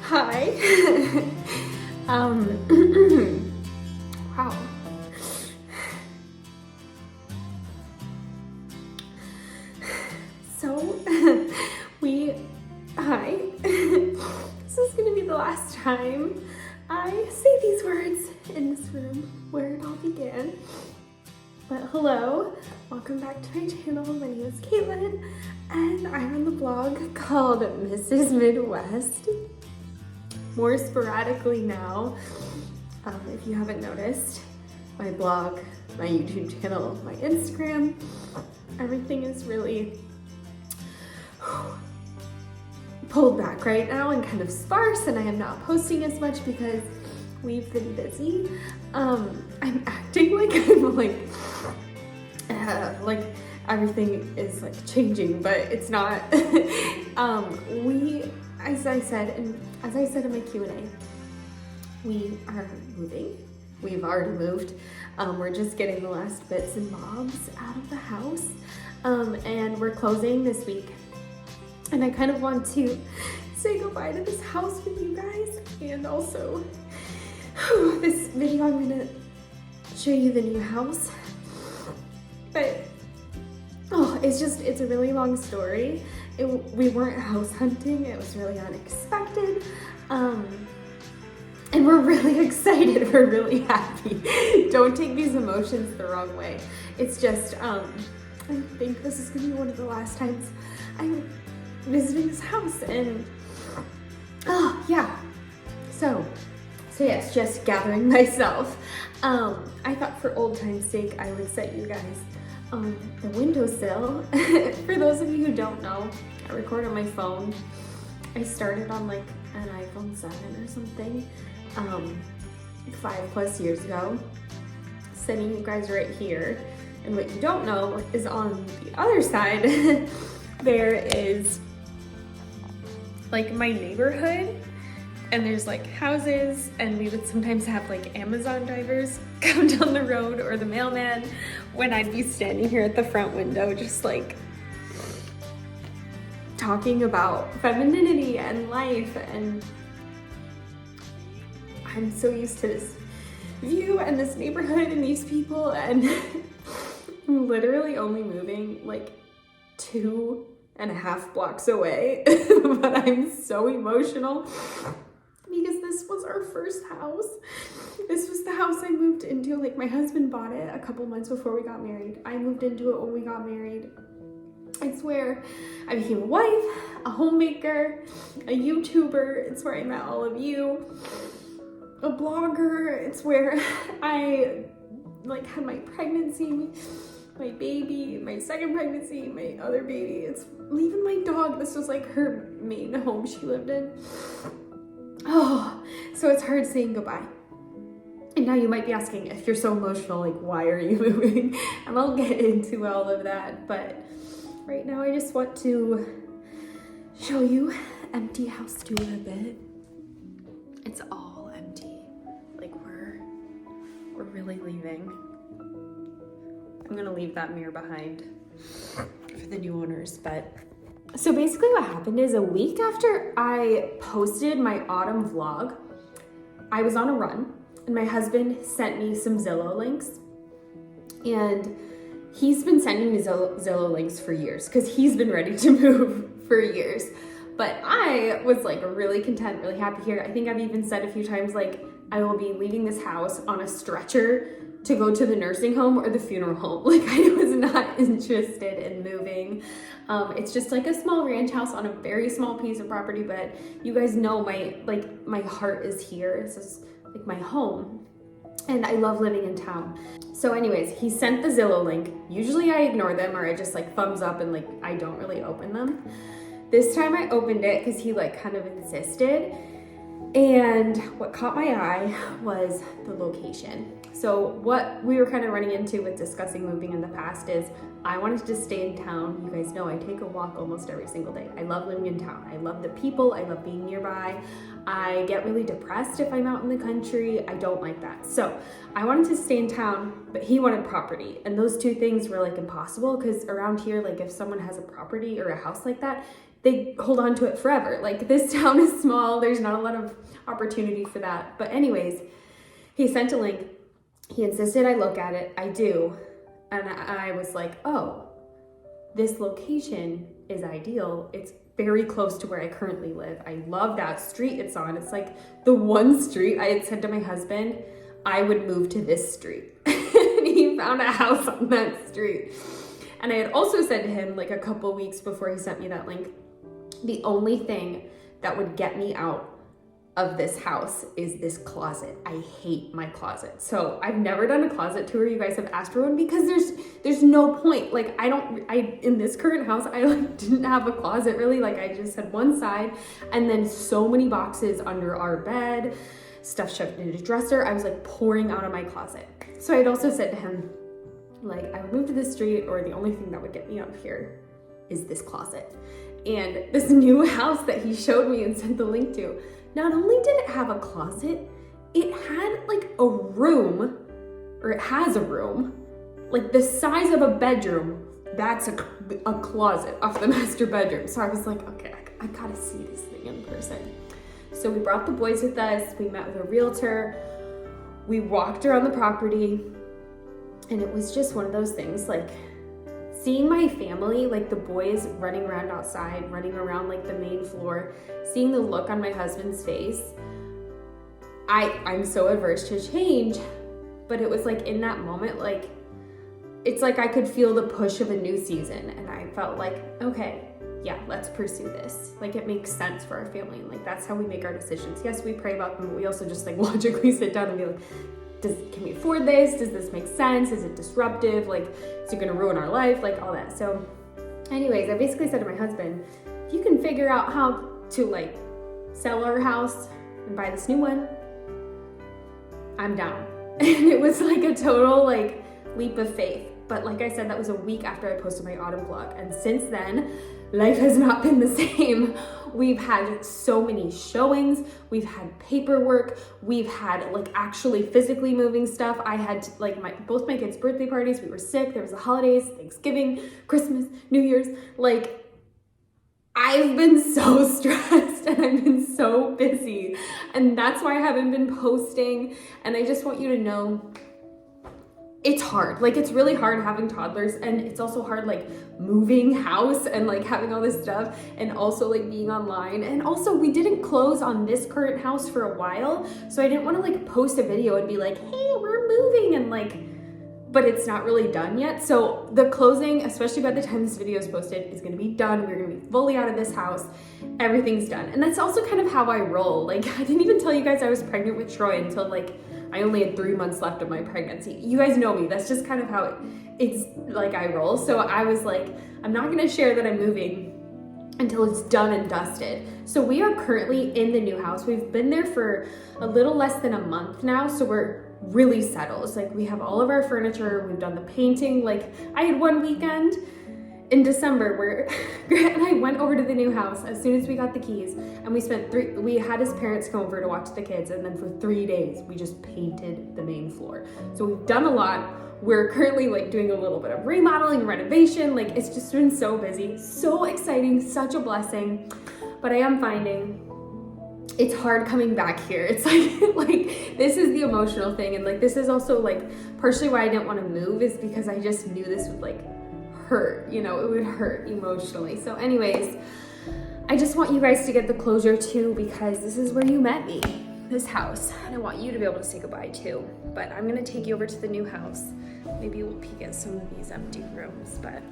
Hi. Wow. So, hi. This is gonna be the last time I say these words in this room where it all began. But hello, welcome back to my channel. My name is Caitlin, and I'm on the blog called Mrs. Midwest. More sporadically now, if you haven't noticed, my blog, my YouTube channel, my Instagram, everything is really pulled back right now and kind of sparse, and I am not posting as much because we've been busy. I'm acting like I'm like everything is like changing, but it's not. As I said in my Q&A, we are moving. We've already moved. We're just getting the last bits and bobs out of the house, and we're closing this week. And I kind of want to say goodbye to this house with you guys, and also this video I'm gonna show you the new house. But it's a really long story. We weren't house hunting. It was really unexpected. And we're really excited. We're really happy. Don't take these emotions the wrong way. It's just, I think this is gonna be one of the last times I'm visiting this house, and yeah. So yes, just gathering myself. I thought for old time's sake, I would set you guys on the windowsill. For those of you who don't know, I record on my phone. I started on like an iPhone 7 or something 5+ years ago, sending you guys right here. And what you don't know is on the other side there is like my neighborhood, and there's like houses, and we would sometimes have like Amazon drivers come down the road, or the mailman, when I'd be standing here at the front window just like talking about femininity and life. And I'm so used to this view and this neighborhood and these people, and I'm literally only moving like 2.5 blocks away. But I'm so emotional because this was our first house. This was the house I moved into. Like, my husband bought it a couple months before we got married. I moved into it when we got married. It's where I became a wife, a homemaker, a YouTuber. It's where I met all of you, a blogger. It's where I like had my pregnancy, my baby, my second pregnancy, my other baby. It's even my dog. This was like her main home she lived in. Oh, so it's hard saying goodbye. And now you might be asking, if you're so emotional, like, why are you moving? And I'll get into all of that, but right now I just want to show you empty house tour a bit. It's all empty. Like, we're really leaving. I'm gonna leave that mirror behind for the new owners. But so basically what happened is, a week after I posted my autumn vlog, I was on a run, and my husband sent me some Zillow links. And he's been sending me Zillow links for years because he's been ready to move for years. But I was like really content, really happy here. I think I've even said a few times, like, I will be leaving this house on a stretcher to go to the nursing home or the funeral home. Like, I was not interested in moving. It's just like a small ranch house on a very small piece of property, but you guys know my heart is here. This is like my home, and I love living in town. So anyways, he sent the Zillow link. Usually I ignore them, or I just like thumbs up and like I don't really open them. This time I opened it because he like kind of insisted. And what caught my eye was the location. So what we were kind of running into with discussing moving in the past is I wanted to stay in town. You guys know I take a walk almost every single day. I love living in town. I love the people. I love being nearby. I get really depressed if I'm out in the country. I don't like that. So I wanted to stay in town, but he wanted property. And those two things were like impossible because around here, like if someone has a property or a house like that, they hold on to it forever. Like this town is small. There's not a lot of opportunity for that. But anyways, he sent a link. He insisted I look at it. I do. And I was like, oh, this location is ideal. It's very close to where I currently live. I love that street it's on. It's like the one street I had said to my husband, I would move to this street. And he found a house on that street. And I had also said to him like a couple weeks before he sent me that link, the only thing that would get me out of this house is this closet. I hate my closet. So I've never done a closet tour. You guys have asked for one because there's no point. Like in this current house, I like didn't have a closet really. Like I just had one side and then so many boxes under our bed, stuff shoved in a dresser. I was like pouring out of my closet. So I'd also said to him, like I would move to this street or the only thing that would get me out of here is this closet. And this new house that he showed me and sent the link to, not only did it have a closet, it had like a room, or it has a room, like the size of a bedroom. That's a closet off the master bedroom. So I was like, okay, I gotta see this thing in person. So we brought the boys with us. We met with a realtor. We walked around the property and it was just one of those things like seeing my family, like the boys running around outside, running around like the main floor, seeing the look on my husband's face. I'm so averse to change, but it was like in that moment, like, it's like I could feel the push of a new season. And I felt like, okay, yeah, let's pursue this. Like it makes sense for our family. And like, that's how we make our decisions. Yes, we pray about them, but we also just like logically sit down and be like, can we afford this? Does this make sense? Is it disruptive? Like, is it gonna ruin our life? Like all that. So anyways, I basically said to my husband, if you can figure out how to like sell our house and buy this new one, I'm down. And it was like a total like leap of faith. But like I said, that was a week after I posted my autumn vlog. And since then, life has not been the same. We've had so many showings. We've had paperwork. We've had like actually physically moving stuff. I had like both my kids' birthday parties. We were sick. There was the holidays, Thanksgiving, Christmas, New Year's. Like I've been so stressed and I've been so busy. And that's why I haven't been posting. And I just want you to know, it's hard. Like it's really hard having toddlers, and it's also hard like moving house and like having all this stuff and also like being online. And also we didn't close on this current house for a while, so I didn't want to like post a video and be like, hey, we're moving, and like, but it's not really done yet. So the closing, especially by the time this video is posted, is gonna be done. We're gonna be fully out of this house. Everything's done. And that's also kind of how I roll. Like I didn't even tell you guys I was pregnant with Troy until like I only had 3 months left of my pregnancy. You guys know me. That's just kind of how it's like I roll. So I was like, I'm not gonna share that I'm moving until it's done and dusted. So we are currently in the new house. We've been there for a little less than a month now. So we're really settled. It's like we have all of our furniture. We've done the painting. Like I had one weekend in December where Grant and I went over to the new house as soon as we got the keys, and we had his parents come over to watch the kids, and then for 3 days we just painted the main floor. So we've done a lot. We're currently like doing a little bit of remodeling and renovation. Like it's just been so busy, so exciting, such a blessing. But I am finding it's hard coming back here. It's like this is the emotional thing, and like this is also like partially why I didn't want to move, is because I just knew this would like hurt, you know, it would hurt emotionally. So anyways, I just want you guys to get the closure too, because this is where you met me, this house, and I want you to be able to say goodbye too. But I'm gonna take you over to the new house. Maybe we'll peek at some of these empty rooms, but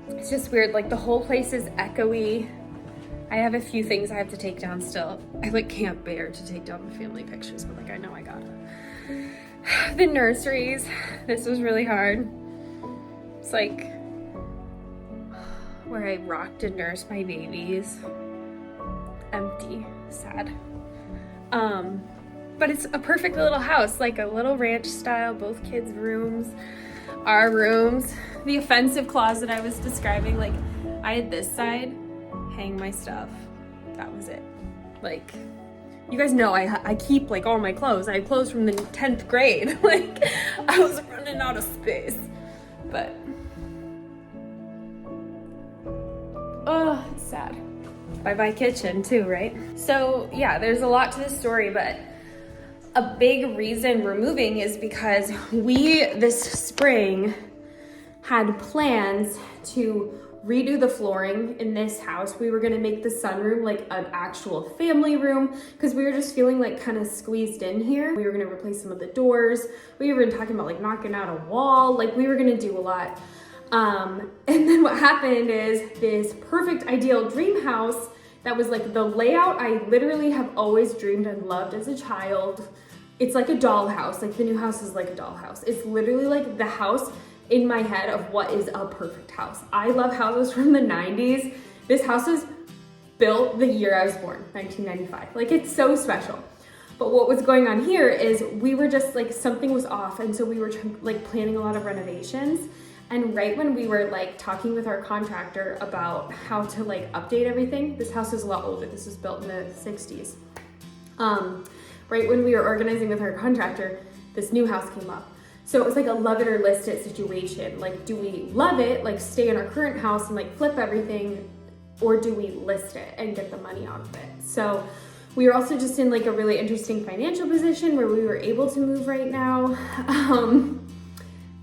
it's just weird. Like the whole place is echoey. I have a few things I have to take down still. I like can't bear to take down the family pictures, but like I know I gotta. The nurseries, this was really hard. It's like where I rocked and nursed my babies. Empty, sad. But but it's a perfect little house, like a little ranch style, both kids' rooms, our rooms. The offensive closet I was describing, like I had this side, hang my stuff. That was it. Like, you guys know I keep like all my clothes. I had clothes from the 10th grade. Like, I was running out of space. But, oh, it's sad. Bye-bye kitchen too, right? So yeah, there's a lot to this story, but a big reason we're moving is because we, this spring, had plans to redo the flooring in this house. We were gonna make the sunroom like an actual family room because we were just feeling like kind of squeezed in here. We were gonna replace some of the doors. We were talking about like knocking out a wall. Like we were gonna do a lot. And then what happened is this perfect ideal dream house that was like the layout I literally have always dreamed and loved as a child. It's like a dollhouse. Like the new house is like a dollhouse. It's literally like the house in my head of what is a perfect house. I love houses from the 90s. This house is built the year I was born, 1995. Like it's so special. But what was going on here is we were just like, something was off. And so we were like planning a lot of renovations. And right when we were like talking with our contractor about how to like update everything, this house is a lot older. This was built in the 60s. Right when we were organizing with our contractor, this new house came up. So it was like a love it or list it situation. Like, do we love it, like stay in our current house and like flip everything, or do we list it and get the money out of it? So we were also just in like a really interesting financial position where we were able to move right now.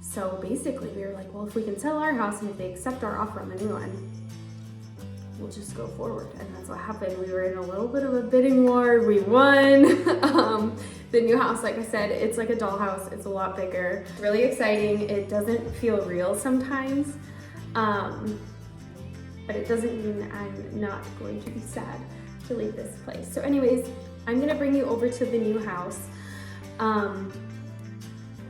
So basically we were like, well, if we can sell our house and if they accept our offer on the new one, we'll just go forward. And that's what happened. We were in a little bit of a bidding war. We won. The new house, like I said, it's like a dollhouse. It's a lot bigger. It's really exciting. It doesn't feel real sometimes, but it doesn't mean I'm not going to be sad to leave this place. So anyways, I'm gonna bring you over to the new house.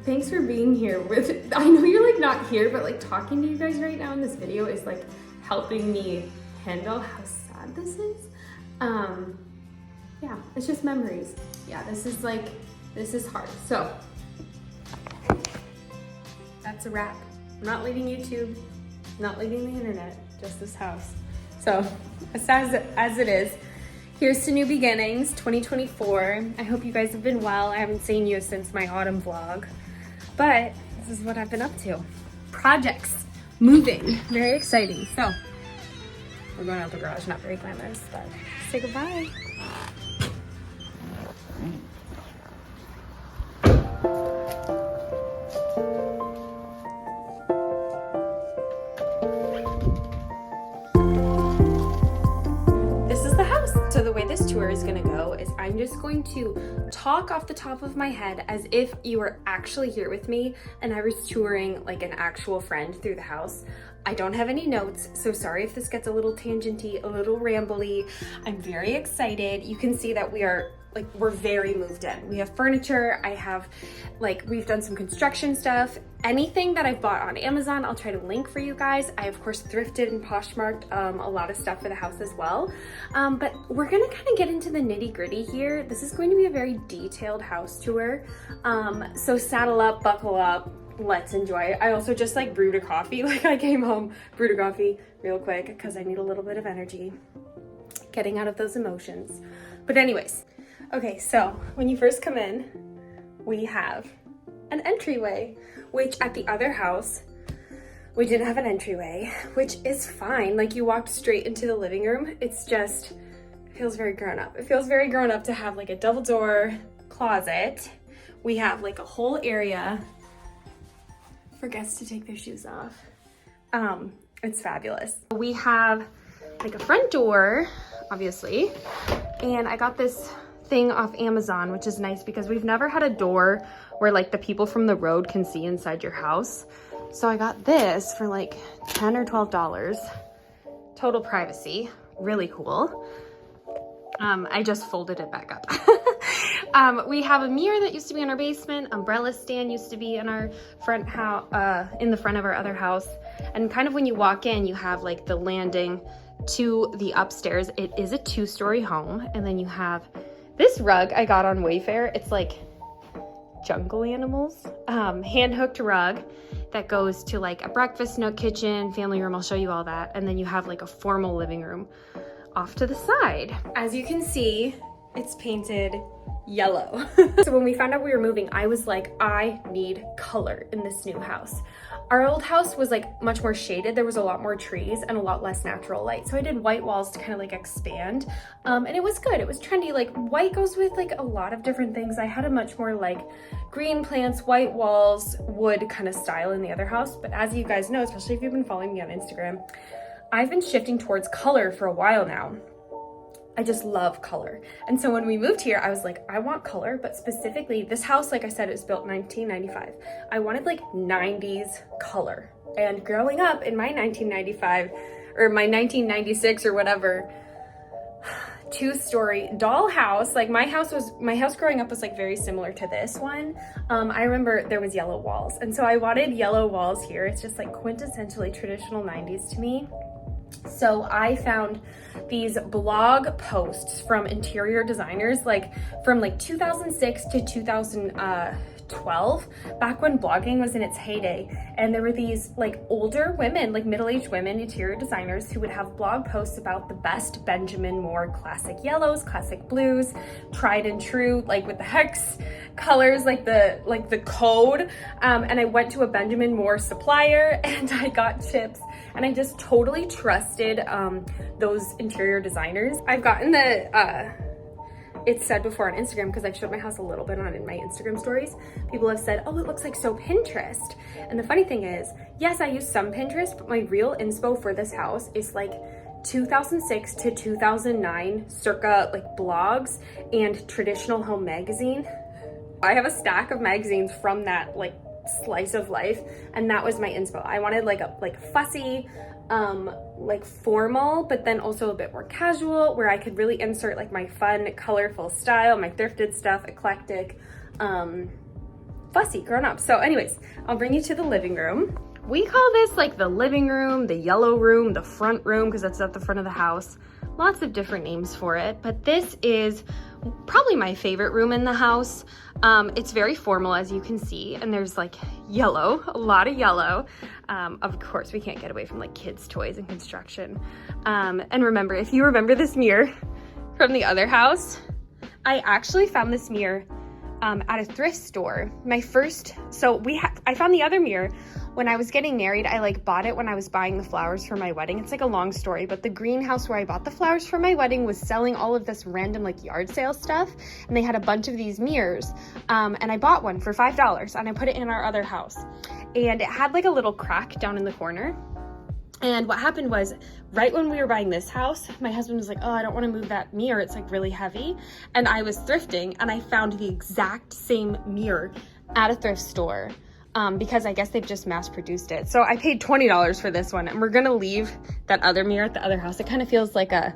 Thanks for being here with, I know you're like not here, but like talking to you guys right now in this video is like helping me handle how sad this is. Yeah, it's just memories. Yeah, this is hard. So that's a wrap. I'm not leaving YouTube, not leaving the internet, just this house. So as sad as it is, here's to new beginnings, 2024. I hope you guys have been well. I haven't seen you since my autumn vlog, but this is what I've been up to. Projects, moving, very exciting. So we're going out the garage, not very glamorous, but say goodbye. So the way this tour is gonna go is I'm just going to talk off the top of my head as if you were actually here with me and I was touring like an actual friend through the house. I don't have any notes, so sorry if this gets a little tangenty, a little rambly. I'm very excited. You can see that we're very moved in. We have furniture. We've done some construction stuff. Anything that I've bought on Amazon, I'll try to link for you guys. I of course thrifted and Poshmarked a lot of stuff for the house as well. But we're gonna kind of get into the nitty gritty here. This is going to be a very detailed house tour. So saddle up, buckle up, let's enjoy. I also just like brewed a coffee. Like I came home, brewed a coffee real quick because I need a little bit of energy, getting out of those emotions. But anyways, okay, so when you first come in, we have an entryway, which at the other house, we didn't have an entryway, which is fine. Like you walked straight into the living room. It's just, it feels very grown up. It feels very grown up to have like a double door closet. We have like a whole area for guests to take their shoes off. It's fabulous. We have like a front door, obviously, and I got this thing off Amazon, which is nice because we've never had a door where like the people from the road can see inside your house. So I got this for like $10 or $12. Total privacy, really cool. I just folded it back up. We have a mirror that used to be in our basement. Umbrella stand used to be in our front house, in the front of our other house. And kind of when you walk in, you have like the landing to the upstairs. It is a 2-story home, and then you have This rug I got on Wayfair. It's like jungle animals, hand-hooked rug that goes to like a breakfast nook, kitchen, family room. I'll show you all that. And then you have like a formal living room off to the side. As you can see, it's painted yellow. So when we found out we were moving, I was like, I need color in this new house. Our old house was like much more shaded. There was a lot more trees and a lot less natural light. So I did white walls to kind of like expand. And it was good. It was trendy. Like white goes with like a lot of different things. I had a much more like green plants, white walls, wood kind of style in the other house. But as you guys know, especially if you've been following me on Instagram, I've been shifting towards color for a while now. I just love color. And so when we moved here, I was like, I want color, but specifically this house, like I said, it was built in 1995. I wanted like 90s color. And growing up in my 1995 or my 1996 or whatever, 2-story dollhouse, like my house growing up was like very similar to this one. I remember there was yellow walls. And so I wanted yellow walls here. It's just like quintessentially traditional 90s to me. So I found these blog posts from interior designers, like from like 2006 to 2012, back when blogging was in its heyday. And there were these like older women, like middle-aged women, interior designers who would have blog posts about the best Benjamin Moore classic yellows, classic blues, tried and true, like with the hex colors, like the code. And I went to a Benjamin Moore supplier and I got chips. And I just totally trusted those interior designers. I've gotten the, it's said before on Instagram, because I've showed my house a little bit in my Instagram stories. People have said, oh, it looks like so Pinterest. And the funny thing is, yes, I use some Pinterest, but my real inspo for this house is like 2006 to 2009, circa like blogs and traditional home magazine. I have a stack of magazines from that like slice of life, and that was my inspo. I wanted like a fussy, like formal, but then also a bit more casual, where I could really insert like my fun, colorful style, my thrifted stuff, eclectic, fussy, grown up. So anyways, I'll bring you to the living room. We call this like the living room, the yellow room, the front room, because that's at the front of the house. Lots of different names for it, but this is probably my favorite room in the house. It's very formal, as you can see, and there's like yellow, a lot of yellow. Of course, we can't get away from like kids' toys and construction. And remember, if you remember this mirror from the other house, I actually found this mirror at a thrift store. I found the other mirror when I was getting married. I like bought it when I was buying the flowers for my wedding. It's like a long story, but the greenhouse where I bought the flowers for my wedding was selling all of this random like yard sale stuff, and they had a bunch of these mirrors, and I bought one for $5 and I put it in our other house, and it had like a little crack down in the corner. And what happened was, right when we were buying this house, my husband was like, oh, I don't want to move that mirror, it's like really heavy. And I was thrifting and I found the exact same mirror at a thrift store, because I guess they've just mass produced it. So I paid $20 for this one, and we're gonna leave that other mirror at the other house. It kind of feels like a,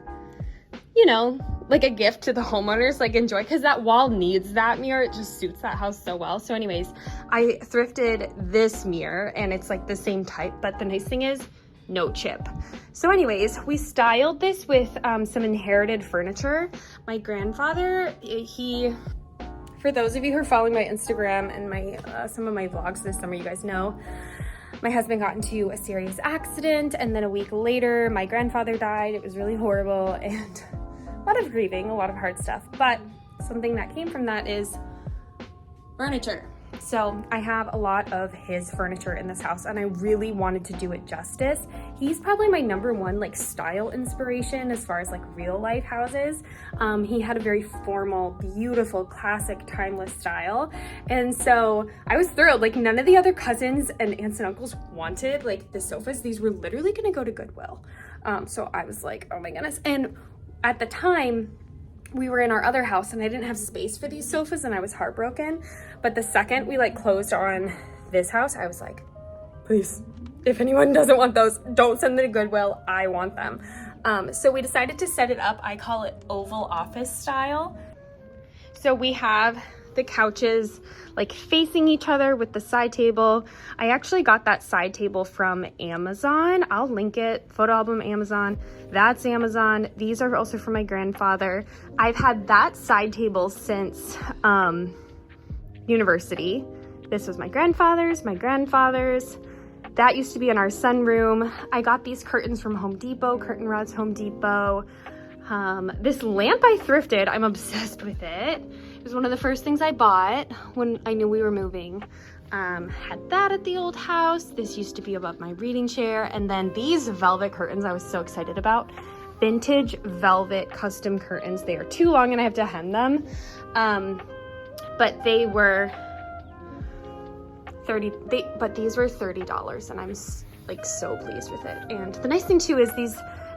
you know, like a gift to the homeowners, like enjoy, because that wall needs that mirror. It just suits that house so well. So anyways, I thrifted this mirror and it's like the same type, but the nice thing is no chip. So anyways, we styled this with some inherited furniture. My grandfather, for those of you who are following my Instagram and my some of my vlogs this summer, you guys know my husband got into a serious accident, and then a week later my grandfather died. It was really horrible and a lot of grieving, a lot of hard stuff, but something that came from that is furniture. So I have a lot of his furniture in this house, and I really wanted to do it justice. He's probably my #1 like style inspiration as far as like real life houses. He had a very formal, beautiful, classic, timeless style. And so I was thrilled. Like none of the other cousins and aunts and uncles wanted like the sofas. These were literally gonna go to Goodwill. So I was like, oh my goodness. And at the time, we were in our other house and I didn't have space for these sofas and I was heartbroken. But the second we like closed on this house, I was like, please, if anyone doesn't want those, don't send them to Goodwill. I want them. So we decided to set it up. I call it oval office style. So we have the couches like facing each other with the side table. I actually got that side table from Amazon. I'll link it. Photo album Amazon. That's Amazon. These are also from my grandfather. I've had that side table since university. This was my grandfather's. That used to be in our sunroom. I got these curtains from Home Depot, curtain rods, Home Depot. This lamp I thrifted, I'm obsessed with it. It was one of the first things I bought when I knew we were moving. Had that at the old house. This used to be above my reading chair. And then these velvet curtains I was so excited about. Vintage velvet custom curtains. They are too long and I have to hem them. But they were these were $30 and I'm like so pleased with it. And the nice thing too is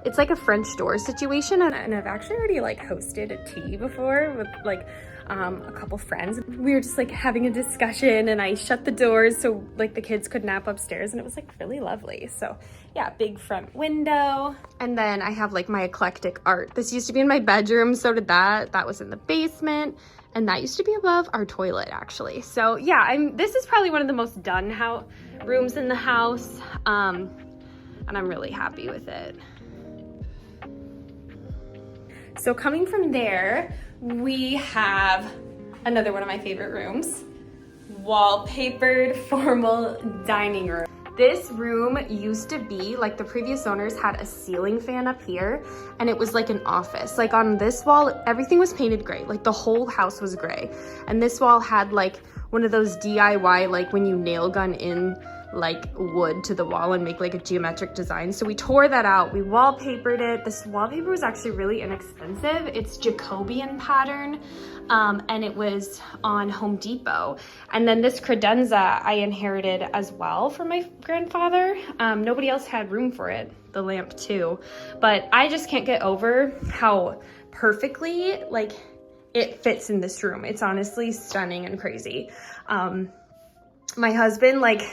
it's like a French door situation, and I've actually already like hosted a tea before with like a couple friends. We were just like having a discussion and I shut the doors so like the kids could nap upstairs, and it was like really lovely. So yeah, big front window. And then I have like my eclectic art. This used to be in my bedroom, so did that. That was in the basement. And that used to be above our toilet, actually. So yeah, this is probably one of the most done rooms in the house. And I'm really happy with it. So coming from there, we have another one of my favorite rooms. Wallpapered formal dining room. This room used to be, like the previous owners had a ceiling fan up here and it was like an office. Like on this wall, everything was painted gray. Like the whole house was gray. And this wall had like one of those DIY, like when you nail gun in like wood to the wall and make like a geometric design. So we tore that out, we wallpapered it. This wallpaper was actually really inexpensive. It's Jacobian pattern, and it was on Home Depot. And then this credenza I inherited as well from my grandfather. Nobody else had room for it, the lamp too. But I just can't get over how perfectly like it fits in this room. It's honestly stunning and crazy. My husband, like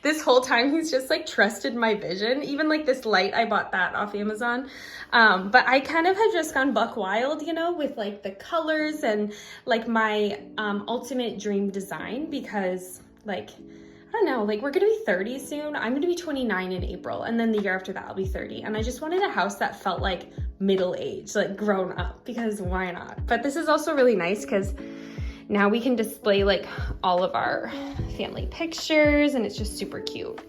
this whole time, he's just like trusted my vision. Even like this light, I bought that off Amazon. But I kind of had just gone buck wild, you know, with like the colors and like my ultimate dream design, because like, I don't know, like we're gonna be 30 soon. I'm gonna be 29 in April, and then the year after that I'll be 30. And I just wanted a house that felt like middle age, like grown up, because why not? But this is also really nice because now we can display like all of our family pictures, and it's just super cute.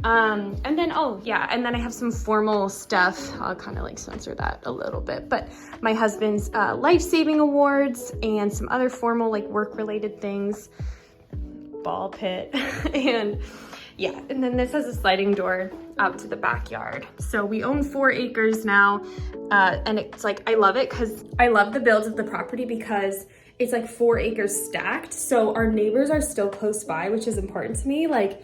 And then, oh yeah, and then I have some formal stuff. I'll kind of like censor that a little bit, but my husband's life-saving awards and some other formal like work-related things, ball pit, and yeah, and then this has a sliding door out to the backyard. So we own 4 acres now, and it's like, I love it because I love the build of the property because it's like 4 acres stacked. So our neighbors are still close by, which is important to me. Like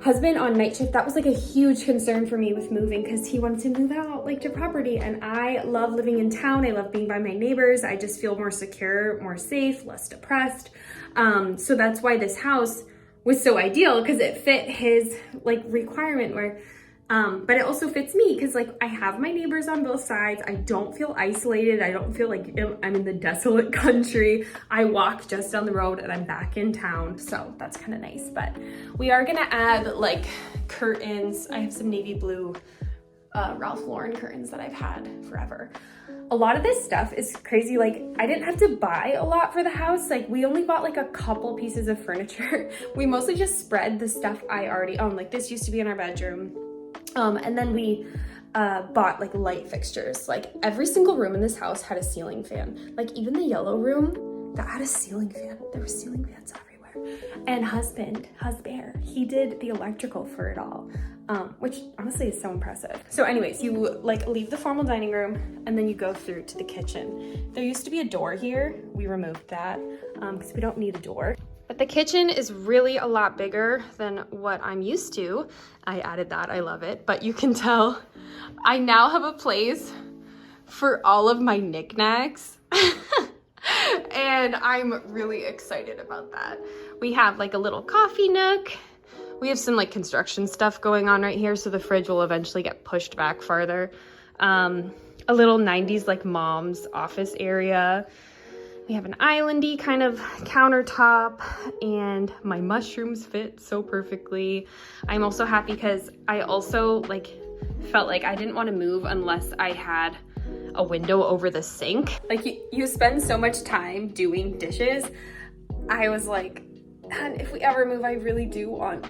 husband on night shift, that was like a huge concern for me with moving because he wanted to move out like to property. And I love living in town. I love being by my neighbors. I just feel more secure, more safe, less depressed. So that's why this house was so ideal, because it fit his like requirement where, but it also fits me because like I have my neighbors on both sides. I don't feel isolated. I don't feel like I'm in the desolate country. I walk just down the road and I'm back in town. So that's kind of nice. But we are gonna add like curtains. I have some navy blue Ralph Lauren curtains that I've had forever. A lot of this stuff is crazy. Like I didn't have to buy a lot for the house. Like we only bought like a couple pieces of furniture. We mostly just spread the stuff I already own. Like this used to be in our bedroom. And then we bought like light fixtures. Like every single room in this house had a ceiling fan. Like even the yellow room that had a ceiling fan. There were ceiling fans everywhere. And husband, he did the electrical for it all, which honestly is so impressive. So anyways, you like leave the formal dining room and then you go through to the kitchen. There used to be a door here. We removed that because we don't need a door. But the kitchen is really a lot bigger than what I'm used to. I added that, I love it. But you can tell I now have a place for all of my knickknacks. And I'm really excited about that. We have like a little coffee nook. We have some like construction stuff going on right here, so the fridge will eventually get pushed back farther. A little 90s like mom's office area. We have an islandy kind of countertop, and my mushrooms fit so perfectly. I'm also happy because I also like felt like I didn't want to move unless I had a window over the sink. Like you spend so much time doing dishes. I was like, and if we ever move, I really do want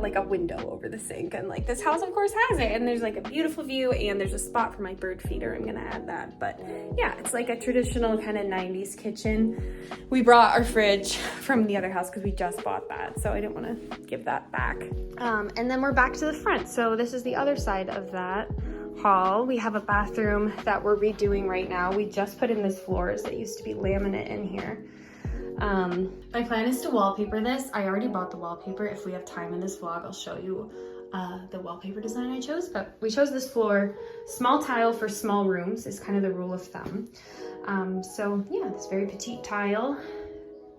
like a window over the sink, and like this house of course has it, and there's like a beautiful view, and there's a spot for my bird feeder. I'm gonna add that. But yeah, it's like a traditional kind of 90s kitchen. We brought our fridge from the other house because we just bought that, so I didn't want to give that back. And then we're back to the front, so this is the other side of that hall. We have a bathroom that we're redoing right now. We just put in this floors that used to be laminate in here. My plan is to wallpaper this. I already bought the wallpaper. If we have time in this vlog, I'll show you the wallpaper design I chose, but we chose this floor. Small tile for small rooms is kind of the rule of thumb. So yeah, this very petite tile.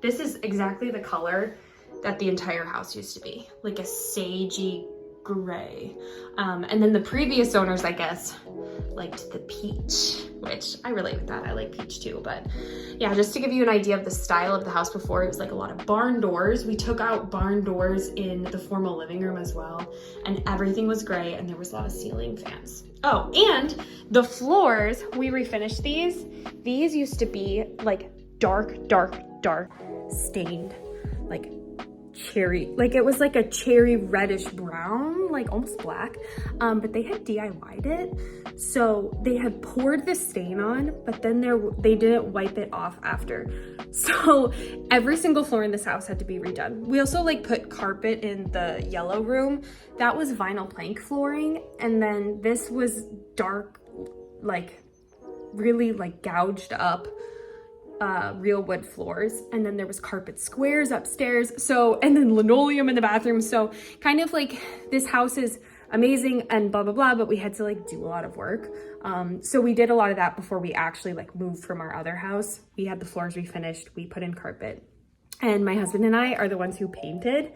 This is exactly the color that the entire house used to be, like a sagey gray. And then the previous owners, I guess, liked the peach, which I relate with that. I like peach too. But yeah, just to give you an idea of the style of the house before, it was like a lot of barn doors. We took out barn doors in the formal living room as well, and everything was gray, and there was a lot of ceiling fans. Oh, and the floors, we refinished these. These used to be like dark stained, like cherry, like it was like a cherry reddish brown, like almost black, but they had DIY'd it, so they had poured the stain on, but then they didn't wipe it off after, so every single floor in this house had to be redone. We also like put carpet in the yellow room. That was vinyl plank flooring, and then this was dark, like really like gouged up real wood floors, and then there was carpet squares upstairs, so, and then linoleum in the bathroom. So kind of like this house is amazing and blah blah blah, but we had to like do a lot of work. So we did a lot of that before we actually like moved from our other house. We had the floors refinished, we put in carpet, and my husband and I are the ones who painted.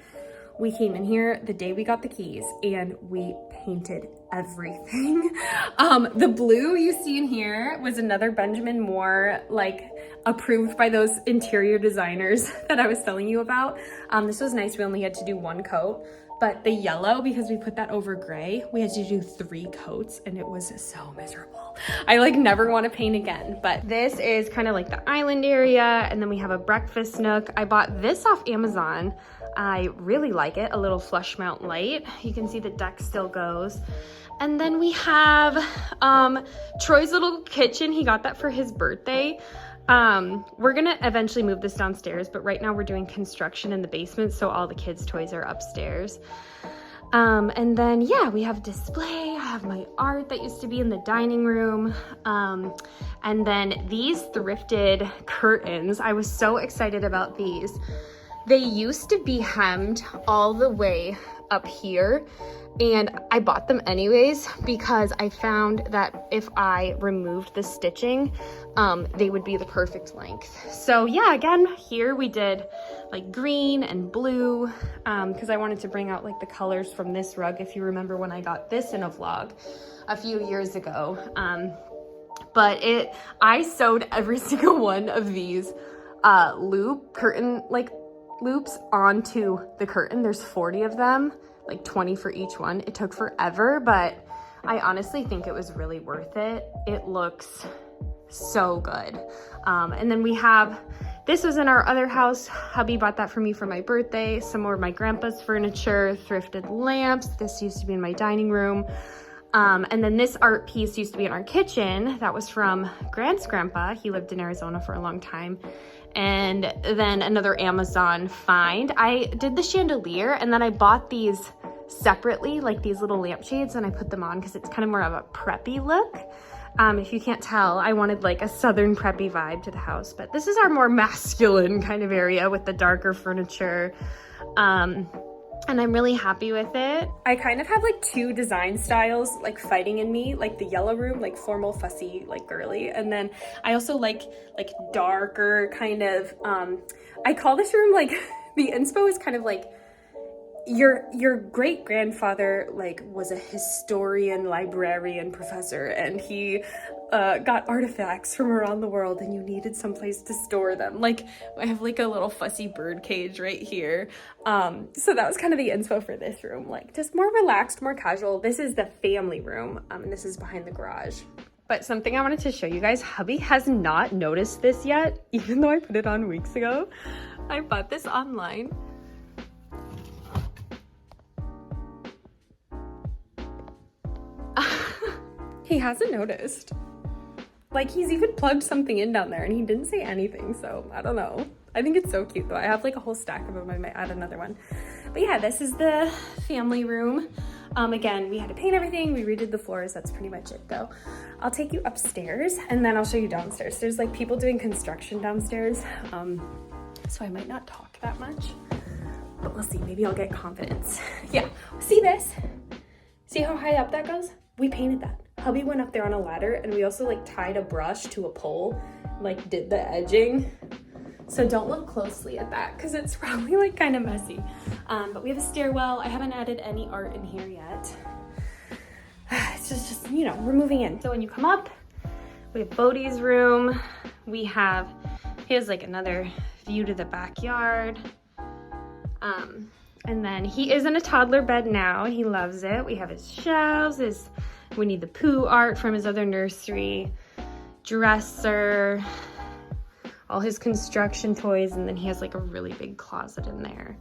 We came in here the day we got the keys and we painted everything. The blue you see in here was another Benjamin Moore, like approved by those interior designers that I was telling you about. This was nice. We only had to do one coat, but the yellow, because we put that over gray, we had to do 3 coats, and it was so miserable. I like never want to paint again. But this is kind of like the island area, and then we have a breakfast nook. I bought this off Amazon. I really like it, a little flush mount light. You can see the deck still goes. And then we have Troy's little kitchen. He got that for his birthday. We're gonna eventually move this downstairs, but right now we're doing construction in the basement, so all the kids' toys are upstairs. And then yeah, we have display. I have my art that used to be in the dining room. And then these thrifted curtains, I was so excited about these. They used to be hemmed all the way up here, and I bought them anyways because I found that if I removed the stitching, they would be the perfect length. So yeah, again, here we did like green and blue, because I wanted to bring out like the colors from this rug, if you remember when I got this in a vlog a few years ago. But I sewed every single one of these loop curtain like loops onto the curtain. There's 40 of them, like 20 for each one. It took forever, but I honestly think it was really worth it. It looks so good. And then we have, this was in our other house. Hubby bought that for me for my birthday. Some more of my grandpa's furniture, thrifted lamps. This used to be in my dining room. And then this art piece used to be in our kitchen. That was from Grant's grandpa. He lived in Arizona for a long time. And then another Amazon find. I did the chandelier, and then I bought these separately, like these little lampshades, and I put them on because it's kind of more of a preppy look. If you can't tell, I wanted like a southern preppy vibe to the house, but this is our more masculine kind of area with the darker furniture. And I'm really happy with it. I kind of have like 2 design styles like fighting in me, like the yellow room, like formal, fussy, like girly. And then I also like darker kind of, I call this room like, the inspo is kind of like your great grandfather like was a historian, librarian, professor, and he got artifacts from around the world, and you needed someplace to store them. Like I have like a little fussy bird cage right here. So that was kind of the inspo for this room, like just more relaxed, more casual. This is the family room, and this is behind the garage. But something I wanted to show you guys, hubby has not noticed this yet, even though I put it on weeks ago. I bought this online. He hasn't noticed. Like, he's even plugged something in down there and he didn't say anything, so I don't know. I think it's so cute though. I have like a whole stack of them. I might add another one. But yeah, this is the family room. Again, we had to paint everything. We redid the floors. That's pretty much it though. I'll take you upstairs and then I'll show you downstairs. There's like people doing construction downstairs. So I might not talk that much, but we'll see. Maybe I'll get confidence. Yeah, see this? See how high up that goes? We painted that. Hubby went up there on a ladder and we also like tied a brush to a pole, like did the edging. So don't look closely at that because it's probably like kind of messy. But we have a stairwell. I haven't added any art in here yet. It's just, you know, we're moving in. So when you come up, we have Bodhi's room. Here's like another view to the backyard. And then he is in a toddler bed now. He loves it. We have his shelves, his Winnie the Pooh art from his other nursery, dresser, all his construction toys, and then he has like a really big closet in there.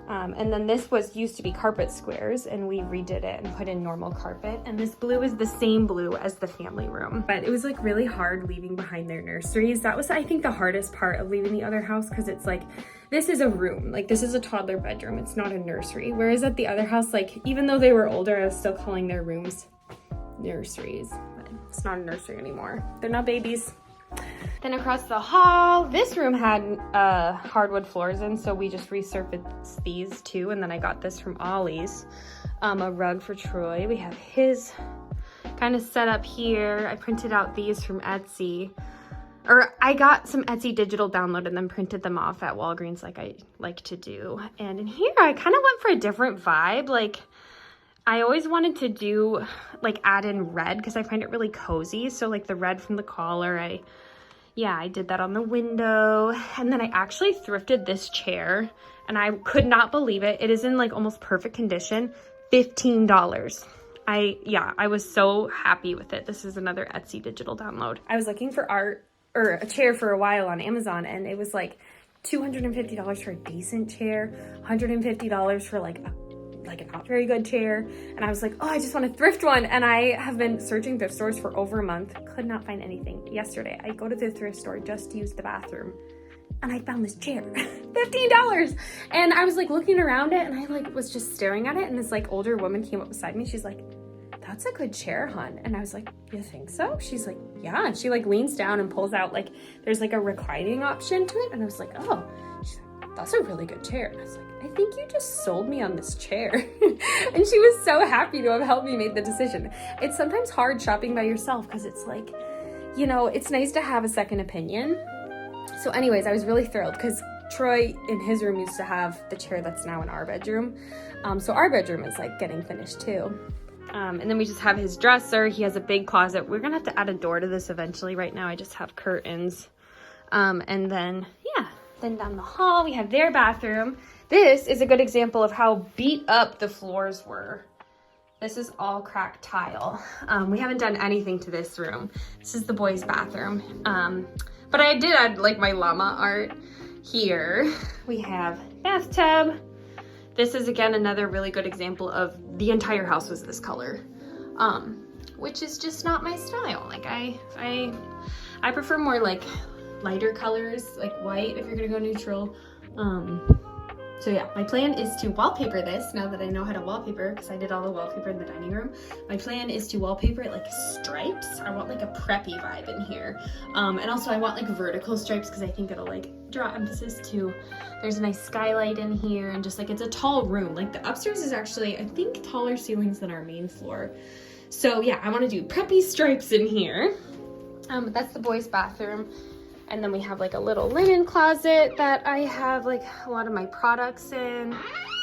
And then this used to be carpet squares, and we redid it and put in normal carpet. And this blue is the same blue as the family room. But it was like really hard leaving behind their nurseries. That was, I think, the hardest part of leaving the other house, because it's like, this is a room. Like, this is a toddler bedroom. It's not a nursery. Whereas at the other house, like, even though they were older, I was still calling their rooms nurseries. But it's not a nursery anymore. They're not babies. Then across the hall, this room had hardwood floors in, so we just resurfaced these too. And then I got this from Ollie's, a rug for Troy. We have his kind of set up here. I printed out these from Etsy, or I got some Etsy digital download and then printed them off at Walgreens like I like to do. And in here, I kind of went for a different vibe. Like, I always wanted to do, like, add in red because I find it really cozy. So like the red from the collar, I did that on the window. And then I actually thrifted this chair and I could not believe it. It is in like almost perfect condition, $15. I was so happy with it. This is another Etsy digital download. I was looking for art or a chair for a while on Amazon, and it was like $250 for a decent chair, $150 for like a not very good chair. And I was like, oh, I just want to thrift one. And I have been searching thrift stores for over a month, could not find anything. Yesterday, I go to the thrift store just to use the bathroom, and I found this chair, $15. And I was like looking around it, and I like was just staring at it, and this like older woman came up beside me. She's like, that's a good chair, hon. And I was like, you think so? She's like, yeah. And she like leans down and pulls out, like, there's like a reclining option to it. And I was like, oh. She's like, that's a really good chair. And I was like, I think you just sold me on this chair. And she was so happy to have helped me make the decision. It's sometimes hard shopping by yourself because it's like, you know, it's nice to have a second opinion. So anyways, I was really thrilled because Troy in his room used to have the chair that's now in our bedroom. So our bedroom is like getting finished too. And then we just have his dresser. He has a big closet. We're gonna have to add a door to this eventually. Right now I just have curtains. And then, yeah, then down the hall we have their bathroom. This is a good example of how beat up the floors were. This is all cracked tile. We haven't done anything to this room. This is the boys' bathroom. But I did add like my llama art here. We have bathtub. This is again another really good example of the entire house was this color, which is just not my style. Like I prefer more like lighter colors, like white if you're gonna go neutral. So yeah, my plan is to wallpaper this now that I know how to wallpaper, because I did all the wallpaper in the dining room. My plan is to wallpaper it like stripes. I want like a preppy vibe in here. And also I want like vertical stripes because I think it'll like draw emphasis to, there's a nice skylight in here, and just like it's a tall room. Like the upstairs is actually, I think, taller ceilings than our main floor. So yeah, I want to do preppy stripes in here. That's the boys' bathroom. And then we have like a little linen closet that I have like a lot of my products in.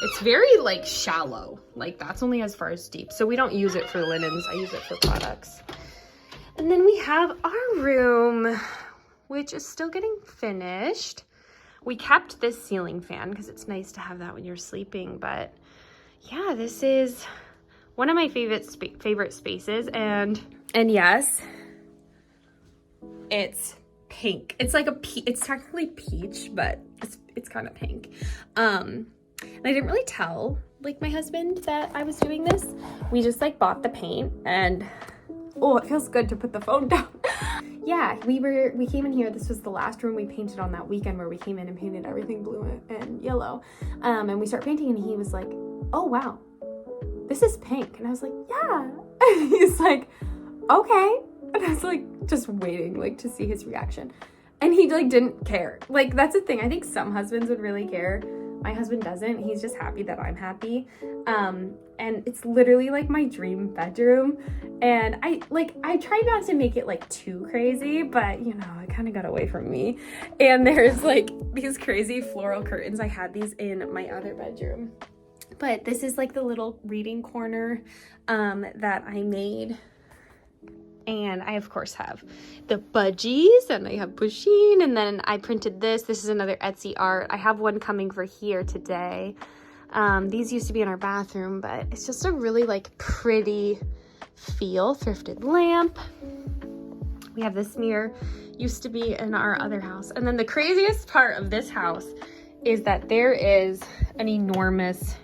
It's very like shallow, like that's only as far as deep. So we don't use it for linens, I use it for products. And then we have our room, which is still getting finished. We kept this ceiling fan because it's nice to have that when you're sleeping. But yeah, this is one of my favorite spaces. And yes, it's pink. It's like it's technically peach, but it's kind of pink. And I didn't really tell like my husband that I was doing this. We just like bought the paint and oh, it feels good to put the phone down. Yeah, we came in here. This was the last room we painted on that weekend where we came in and painted everything blue and yellow. And we start painting and he was like, oh wow, this is pink. And I was like, yeah. And he's like, okay. And I was like just waiting like to see his reaction. And he like didn't care. Like that's the thing. I think some husbands would really care. My husband doesn't. He's just happy that I'm happy. And it's literally like my dream bedroom. And I tried not to make it like too crazy, but you know, it kind of got away from me. And there's like these crazy floral curtains. I had these in my other bedroom. But this is like the little reading corner that I made. And I, of course, have the budgies, and I have Pusheen, and then I printed this. This is another Etsy art. I have one coming for here today. These used to be in our bathroom, but it's just a really, like, pretty feel. Thrifted lamp. We have this mirror. Used to be in our other house. And then the craziest part of this house is that there is an enormous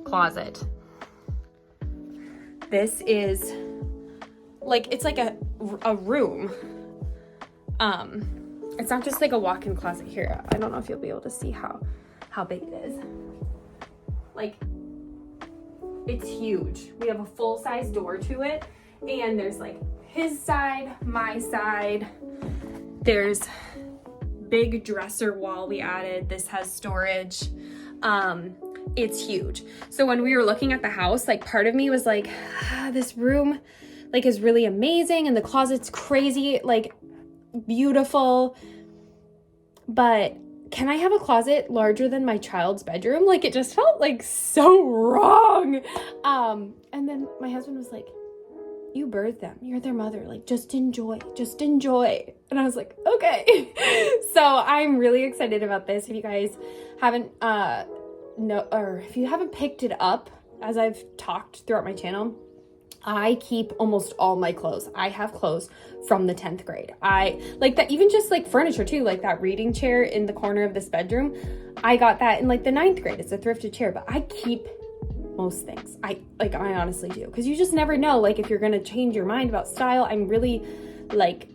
closet. This is... like it's like a room. It's not just like a walk-in closet here. I don't know if you'll be able to see how big it is. Like it's huge. We have a full-size door to it, and there's like his side, my side. There's big dresser wall we added. This has storage. It's huge. So when we were looking at the house, like part of me was like, this room like is really amazing and the closet's crazy, like beautiful, but can I have a closet larger than my child's bedroom? Like it just felt like so wrong. And then my husband was like, you birthed them, you're their mother, like just enjoy. And I was like, okay. So I'm really excited about this. If you guys haven't if you haven't picked it up, as I've talked throughout my channel, I keep almost all my clothes. I have clothes from the 10th grade. I like that, even just like furniture too, like that reading chair in the corner of this bedroom. I got that in like the 9th grade. It's a thrifted chair, but I keep most things. I honestly do. Cause you just never know, like if you're going to change your mind about style. I'm really like,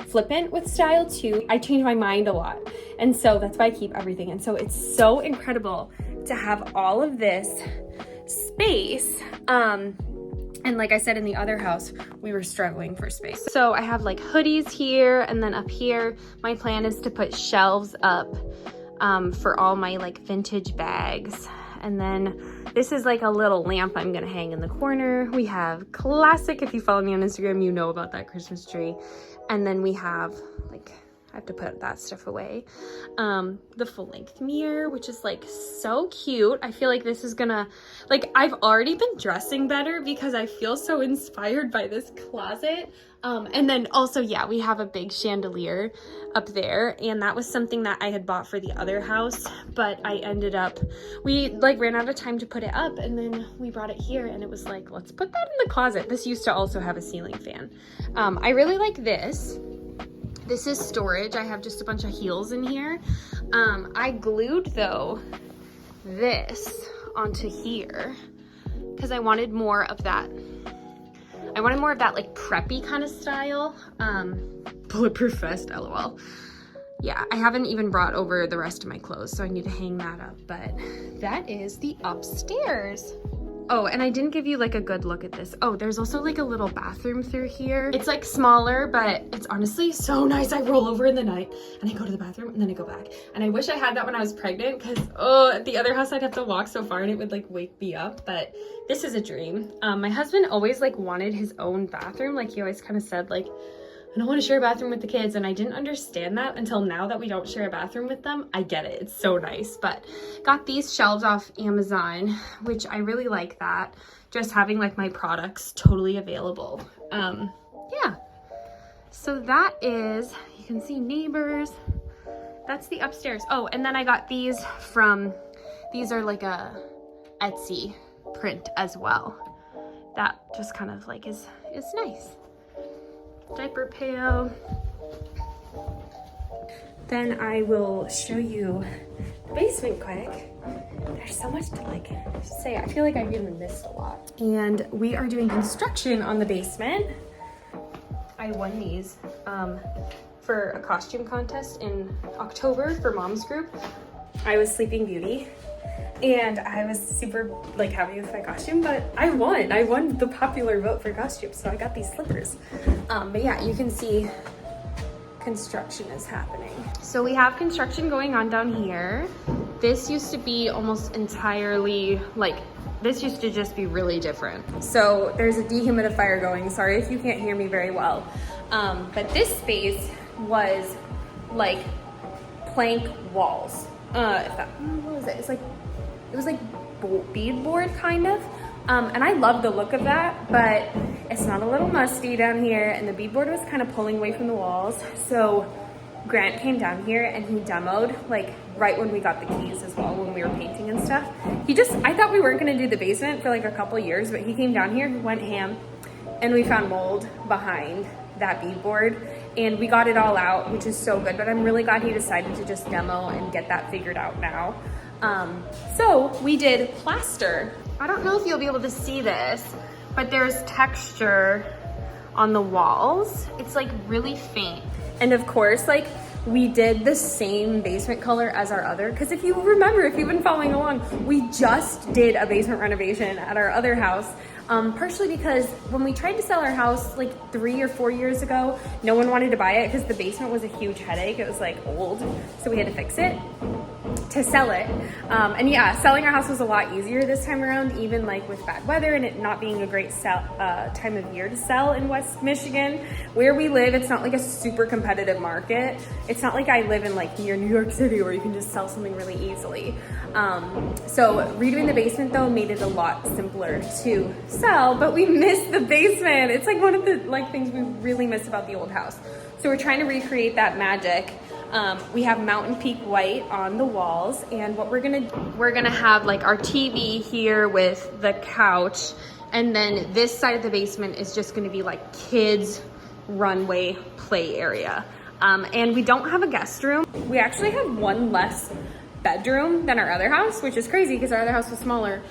flippant with style too. I change my mind a lot. And so that's why I keep everything. And so it's so incredible to have all of this space. And like I said, in the other house, we were struggling for space. So I have like hoodies here, and then up here, my plan is to put shelves up for all my like vintage bags. And then this is like a little lamp I'm gonna hang in the corner. We have classic, if you follow me on Instagram, you know about that Christmas tree. And then we have like, I have to put that stuff away. The full length mirror, which is like so cute. I feel like this is gonna, like I've already been dressing better because I feel so inspired by this closet. And then also, yeah, we have a big chandelier up there, and that was something that I had bought for the other house, but I ended up, we like ran out of time to put it up, and then we brought it here, and it was like, let's put that in the closet. This used to also have a ceiling fan. I really like this. This is storage. I have just a bunch of heels in here. I glued though this onto here because I wanted more of that. I wanted more of that like preppy kind of style. Bulletproof vest, LOL. Yeah, I haven't even brought over the rest of my clothes, so I need to hang that up, but that is the upstairs. Oh, and I didn't give you like a good look at this. Oh, there's also like a little bathroom through here. It's like smaller, but it's honestly so nice. I roll over in the night and I go to the bathroom and then I go back. And I wish I had that when I was pregnant, because oh, at the other house I'd have to walk so far and it would like wake me up, but this is a dream. My husband always like wanted his own bathroom. Like he always kind of said like, I don't want to share a bathroom with the kids, and I didn't understand that until now that we don't share a bathroom with them. I get it, it's so nice. But got these shelves off Amazon, which I really like that. Just having like my products totally available. Yeah, so that is, you can see neighbors. That's the upstairs. Oh, and then I got these from, these are like a Etsy print as well. That just kind of like is nice. Diaper pail. Then I will show you the basement quick. There's so much to like say. I feel like I've even missed a lot. And we are doing construction on the basement. I won these for a costume contest in October for Mom's group. I was Sleeping Beauty. And I was super like happy with my costume, but I won the popular vote for costumes, so I got these slippers. But yeah, you can see construction is happening. So we have construction going on down here. This used to be almost entirely like, this used to just be really different. So there's a dehumidifier going. Sorry if you can't hear me very well. But this space was like plank walls. What was it? It was like beadboard kind of. And I love the look of that, but it's not a little musty down here, and the beadboard was kind of pulling away from the walls. So Grant came down here and he demoed like right when we got the keys as well, when we were painting and stuff. I thought we weren't gonna do the basement for like a couple years, but he came down here, went ham, and we found mold behind that beadboard, and we got it all out, which is so good. But I'm really glad he decided to just demo and get that figured out now. So we did plaster. I don't know if you'll be able to see this, but there's texture on the walls. It's like really faint. And of course, like we did the same basement color as our other, because if you remember, if you've been following along, we just did a basement renovation at our other house. Partially because when we tried to sell our house like 3 or 4 years ago, no one wanted to buy it because the basement was a huge headache. It was like old, so we had to fix it to sell it. And yeah, selling our house was a lot easier this time around, even like with bad weather and it not being a great time of year to sell in West Michigan. Where we live, it's not like a super competitive market. It's not like I live in like near New York City where you can just sell something really easily. So redoing the basement though made it a lot simpler to sell, but we missed the basement. It's like one of the like things we really miss about the old house. So we're trying to recreate that magic. We have Mountain Peak white on the walls, and what we're gonna have like our TV here with the couch, and then this side of the basement is just gonna be like kids runway play area. And we don't have a guest room. We actually have one less bedroom than our other house, which is crazy because our other house was smaller.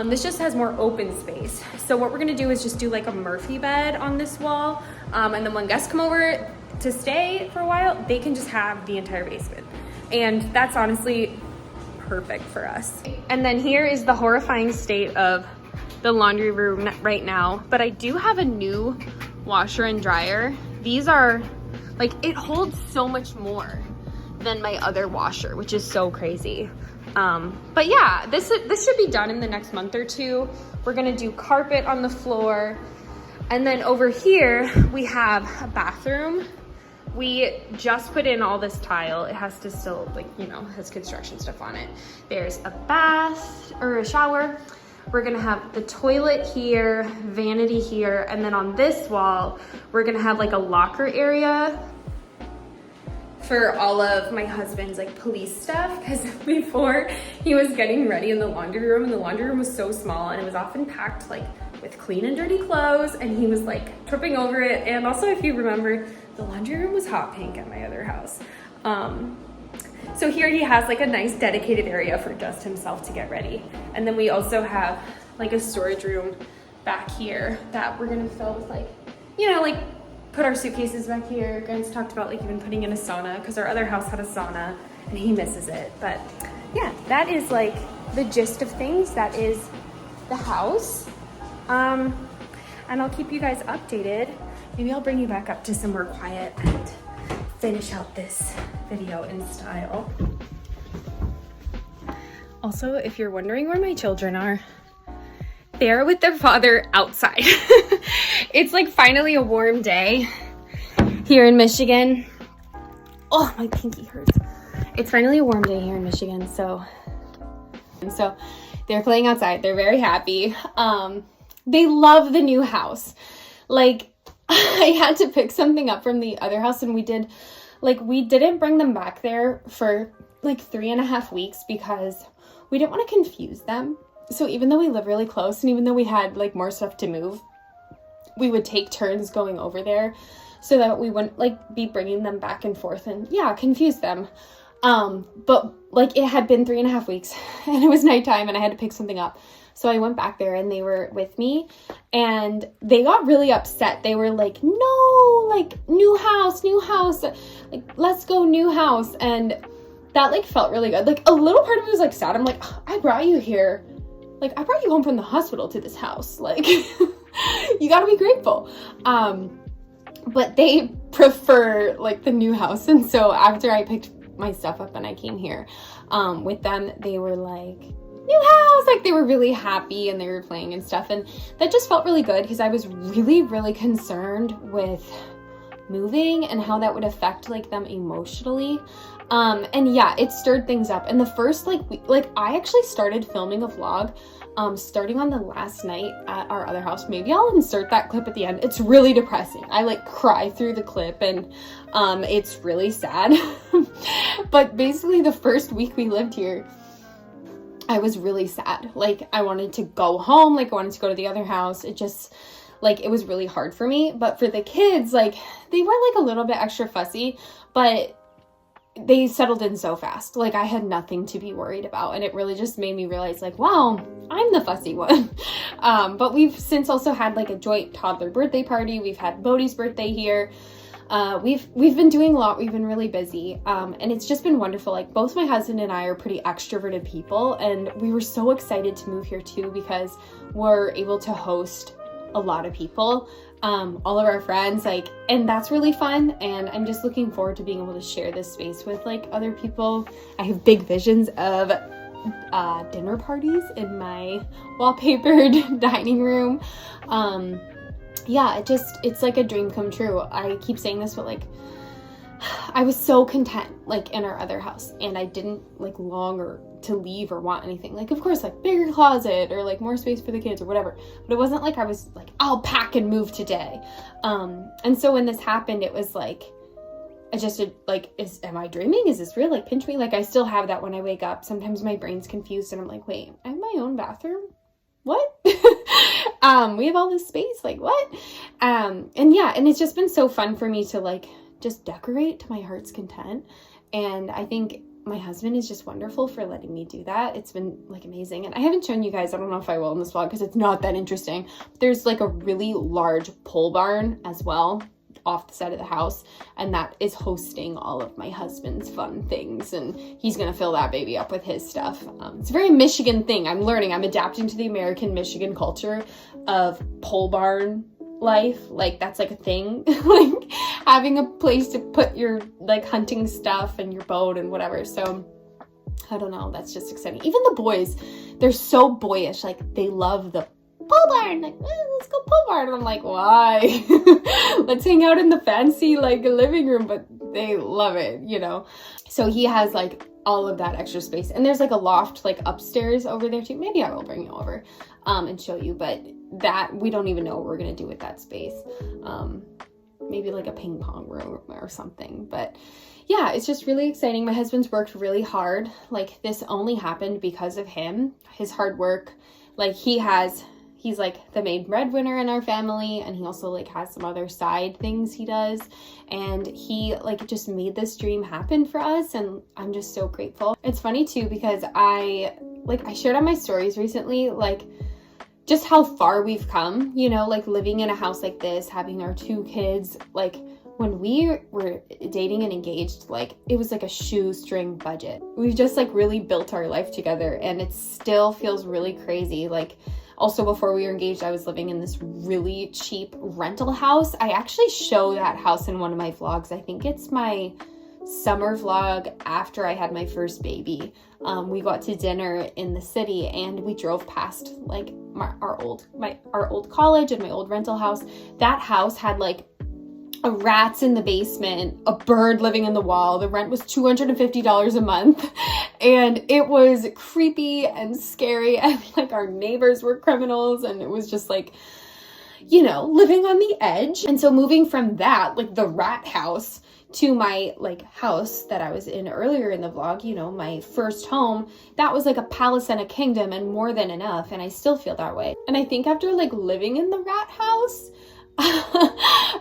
This just has more open space. So what we're gonna do is just do like a Murphy bed on this wall, and then when guests come over to stay for a while, they can just have the entire basement. And that's honestly perfect for us. And then here is the horrifying state of the laundry room right now. But I do have a new washer and dryer. These are, like, it holds so much more than my other washer, which is so crazy. But yeah, this should be done in the next month or two. We're gonna do carpet on the floor. And then over here, we have a bathroom. We just put in all this tile. It has to still, like, you know, has construction stuff on it. There's a bath or a shower. We're gonna have the toilet here, vanity here, and then on this wall, we're gonna have like a locker area for all of my husband's like police stuff, because before he was getting ready in the laundry room, and the laundry room was so small and it was often packed like with clean and dirty clothes, and he was like tripping over it. And also, if you remember, the laundry room was hot pink at my other house. So here he has like a nice dedicated area for just himself to get ready. And then we also have like a storage room back here that we're gonna fill with like, you know, like put our suitcases back here. Grant's talked about like even putting in a sauna because our other house had a sauna and he misses it. But yeah, that is like the gist of things. That is the house. And I'll keep you guys updated. Maybe I'll bring you back up to somewhere quiet and finish out this video in style. Also, if you're wondering where my children are, they're with their father outside. It's like finally a warm day. here in Michigan. Oh, my pinky hurts. It's finally a warm day here in Michigan, so they're playing outside. They're very happy. They love the new house. Like, I had to pick something up from the other house, and we didn't bring them back there for like 3.5 weeks because we didn't want to confuse them. So even though we live really close, and even though we had like more stuff to move, we would take turns going over there so that we wouldn't like be bringing them back and forth and confuse them. But like it had been 3.5 weeks and it was nighttime and I had to pick something up. So I went back there and they were with me and they got really upset. They were like, no, like new house, like let's go new house. And that like felt really good. Like a little part of me was like sad. I'm like, I brought you here. Like I brought you home from the hospital to this house. Like you gotta be grateful. But they prefer like the new house. And so after I picked my stuff up and I came here with them, they were like, new house, like they were really happy and they were playing and stuff, and that just felt really good because I was really concerned with moving and how that would affect like them emotionally. And yeah, it stirred things up. And the first week, I actually started filming a vlog starting on the last night at our other house. Maybe I'll insert that clip at the end. It's really depressing. I like cry through the clip and it's really sad. But basically the first week we lived here, I was really sad. Like I wanted to go home, like I wanted to go to the other house. It just it was really hard for me. But for the kids, like they were like a little bit extra fussy, but they settled in so fast. Like I had nothing to be worried about, and it really just made me realize like, wow, I'm the fussy one. But we've since also had like a joint toddler birthday party. We've had Bodhi's birthday here. We've been doing a lot. We've been really busy. And it's just been wonderful. Like both my husband and I are pretty extroverted people, and we were so excited to move here too because we're able to host a lot of people, all of our friends, and that's really fun. And I'm just looking forward to being able to share this space with like other people. I have big visions of dinner parties in my wallpapered dining room. Yeah, it's like a dream come true. I keep saying this, but like I was so content like in our other house, and I didn't like long to leave or want anything. Like of course like bigger closet or like more space for the kids or whatever, but it wasn't like I was like, I'll pack and move today. And so when this happened, it was like I just am I dreaming? Is this real? Like pinch me. Like I still have that when I wake up. Sometimes my brain's confused and I'm like, wait, I have my own bathroom? What? We have all this space, like what? And yeah, and it's just been so fun for me to like just decorate to my heart's content. And I think my husband is just wonderful for letting me do that. It's been like amazing. And I haven't shown you guys, I don't know if I will in this vlog because it's not that interesting. There's like a really large pole barn as well off the side of the house, and that is hosting all of my husband's fun things, and he's gonna fill that baby up with his stuff. It's a very Michigan thing. I'm adapting to the American Michigan culture of pole barn life. Like that's like a thing, like having a place to put your like hunting stuff and your boat and whatever. So I don't know, that's just exciting. Even the boys, they're so boyish. Like they love the pole barn, like let's go pole barn. And I'm like, why? Let's hang out in the fancy like living room. But they love it, you know. So he has like all of that extra space, and there's like a loft like upstairs over there too. Maybe I will bring you over and show you, but that we don't even know what we're gonna do with that space. Maybe like a ping pong room or something. But yeah, it's just really exciting. My husband's worked really hard. Like this only happened because of him, his hard work. Like he's like the main breadwinner in our family, and he also like has some other side things he does, and he like just made this dream happen for us, and I'm just so grateful. It's funny too because I shared on my stories recently like just how far we've come, you know, like living in a house like this, having our 2 kids. Like when we were dating and engaged, like it was like a shoestring budget. We've just like really built our life together, and it still feels really crazy. Like also before we were engaged, I was living in this really cheap rental house. I actually show that house in one of my vlogs. I think it's my summer vlog after I had my first baby. We got to dinner in the city, and we drove past like our old college and my old rental house. That house had like rats in the basement, a bird living in the wall. The rent was $250 a month, and it was creepy and scary, and like our neighbors were criminals, and it was just like, you know, living on the edge. And so moving from that, like the rat house, to my like house that I was in earlier in the vlog, you know, my first home, that was like a palace and a kingdom and more than enough, and I still feel that way. And I think after like living in the rat house,